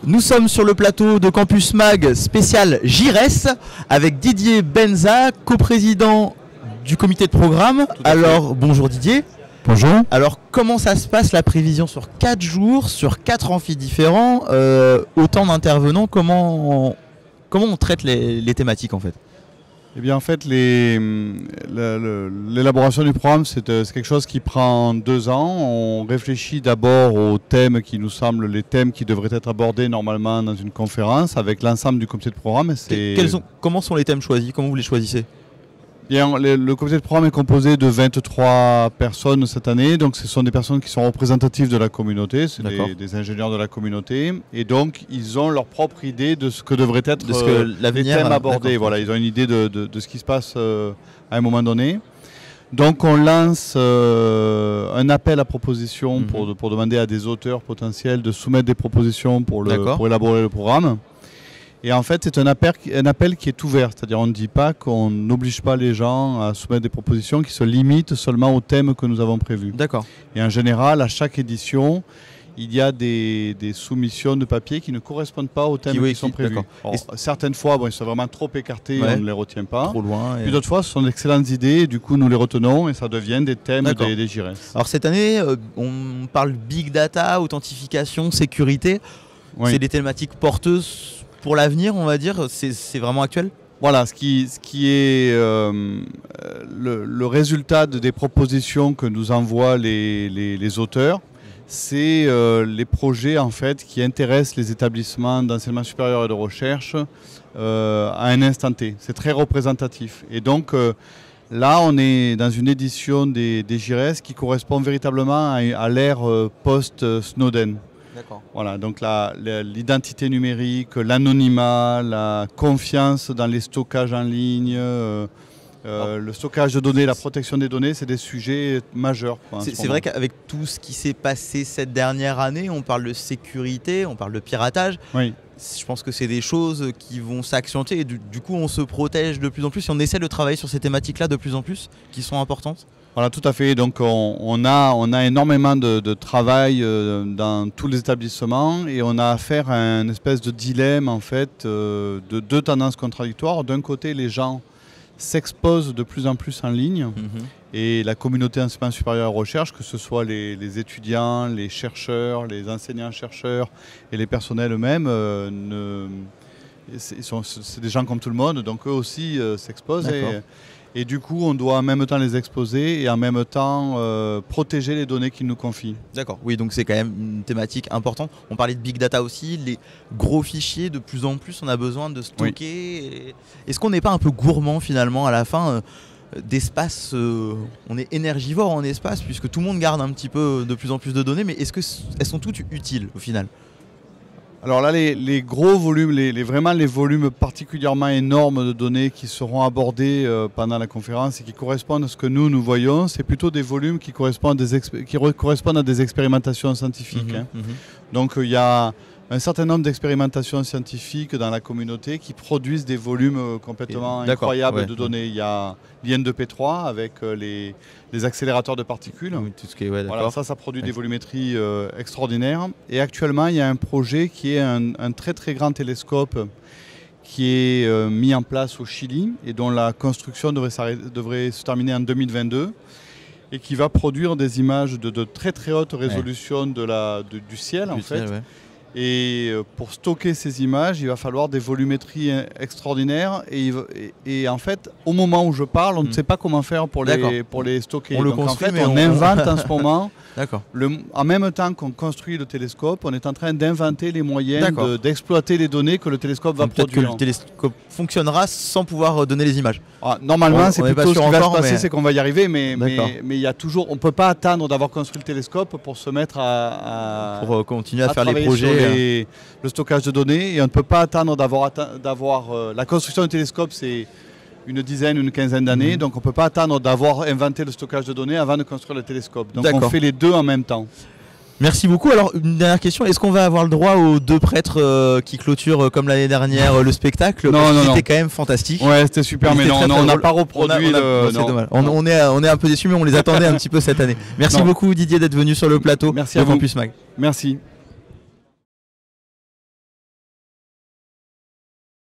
Nous sommes sur le plateau de Campus Mag spécial JIRES avec Didier Benza, coprésident du comité de programme. Alors bonjour Didier. Bonjour. Alors comment ça se passe la prévision sur 4 jours, sur 4 amphis différents, autant d'intervenants, comment on traite les thématiques en fait? Eh bien en fait l'élaboration du programme c'est quelque chose qui prend 2 ans. On réfléchit d'abord aux thèmes qui nous semblent les thèmes qui devraient être abordés normalement dans une conférence avec l'ensemble du comité de programme. Comment sont les thèmes choisis? Comment vous les choisissez? Bien, le comité de programme est composé de 23 personnes cette année, donc ce sont des personnes qui sont représentatives de la communauté, c'est des ingénieurs de la communauté, et donc ils ont leur propre idée de ce que devraient être les thèmes abordés. Voilà, ils ont une idée de ce qui se passe à un moment donné. Donc on lance un appel à propositions pour demander à des auteurs potentiels de soumettre des propositions pour élaborer le programme. Et en fait, c'est un appel qui est ouvert, c'est-à-dire on ne dit pas qu'on n'oblige pas les gens à soumettre des propositions qui se limitent seulement au thème que nous avons prévu. D'accord. Et en général, à chaque édition, il y a des soumissions de papier qui ne correspondent pas aux thèmes qui sont prévus. Alors, certaines fois, ils sont vraiment trop écartés, on ne les retient pas. Trop loin. Puis d'autres fois, ce sont d'excellentes idées, et du coup, nous les retenons et ça devient des thèmes des JIRES. Alors cette année, on parle big data, authentification, sécurité. Oui. C'est des thématiques porteuses pour l'avenir, on va dire, c'est vraiment actuel? Voilà, ce qui est le résultat des propositions que nous envoient les auteurs, c'est les projets en fait qui intéressent les établissements d'enseignement supérieur et de recherche à un instant T. C'est très représentatif. Et donc là, on est dans une édition des JIRES qui correspond véritablement à l'ère post-Snowden. Voilà, donc l'identité numérique, l'anonymat, la confiance dans les stockages en ligne, le stockage de données, la protection des données, c'est des sujets majeurs. C'est vrai qu'avec tout ce qui s'est passé cette dernière année, on parle de sécurité, on parle de piratage. Oui. Je pense que c'est des choses qui vont s'accentuer et du coup on se protège de plus en plus et on essaie de travailler sur ces thématiques-là de plus en plus qui sont importantes. Voilà, tout à fait. Donc on a énormément de travail dans tous les établissements et on a affaire à une espèce de dilemme en fait de 2 tendances contradictoires. D'un côté, les gens s'exposent de plus en plus en ligne et la communauté enseignement supérieur et recherche, que ce soit les étudiants, les chercheurs, les enseignants-chercheurs et les personnels eux-mêmes, c'est des gens comme tout le monde, donc eux aussi s'exposent. Et du coup, on doit en même temps les exposer et en même temps protéger les données qu'ils nous confient. D'accord, oui, donc c'est quand même une thématique importante. On parlait de big data aussi, les gros fichiers, de plus en plus, on a besoin de stocker. Oui. Est-ce qu'on n'est pas un peu gourmand finalement à la fin d'espace? On est énergivore en espace puisque tout le monde garde un petit peu de plus en plus de données, mais est-ce qu'elles sont toutes utiles au final? Alors là, les gros volumes, vraiment les volumes particulièrement énormes de données qui seront abordés pendant la conférence et qui correspondent à ce que nous voyons, c'est plutôt des volumes qui correspondent à des expérimentations scientifiques. Donc il y a un certain nombre d'expérimentations scientifiques dans la communauté qui produisent des volumes complètement incroyables de données. Il y a l'IN2P3 avec les accélérateurs de particules. Oui, tout ce qui est, voilà, ça produit des volumétries extraordinaires. Et actuellement, il y a un projet qui est un très très grand télescope qui est mis en place au Chili et dont la construction devrait se terminer en 2022 et qui va produire des images de très très haute résolution du ciel en fait. Et pour stocker ces images, il va falloir des volumétries extraordinaires. Et en fait, au moment où je parle, on ne sait pas comment faire pour les stocker. Donc en fait, on invente en ce moment. En même temps qu'on construit le télescope, on est en train d'inventer les moyens d'exploiter les données que le télescope va produire. Peut-être que le télescope fonctionnera sans pouvoir donner les images. Normalement, c'est plutôt ce qui va se passer, c'est qu'on va y arriver, mais il y a toujours, on ne peut pas attendre d'avoir construit le télescope pour se mettre pour continuer à faire les projets. Le stockage de données, et on ne peut pas attendre d'avoir la construction du télescope, c'est une quinzaine d'années, donc on ne peut pas attendre d'avoir inventé le stockage de données avant de construire le télescope. Donc on fait les deux en même temps. Merci beaucoup. Alors une dernière question, est-ce qu'on va avoir le droit aux 2 prêtres qui clôturent comme l'année dernière le spectacle? Non. C'était quand même fantastique. Ouais, c'était super, mais non, on n'a pas reproduit. C'est dommage. On est un peu déçus, mais on les attendait un petit peu cette année. Merci beaucoup Didier d'être venu sur le plateau. Merci à vous. Campus Mag. Merci.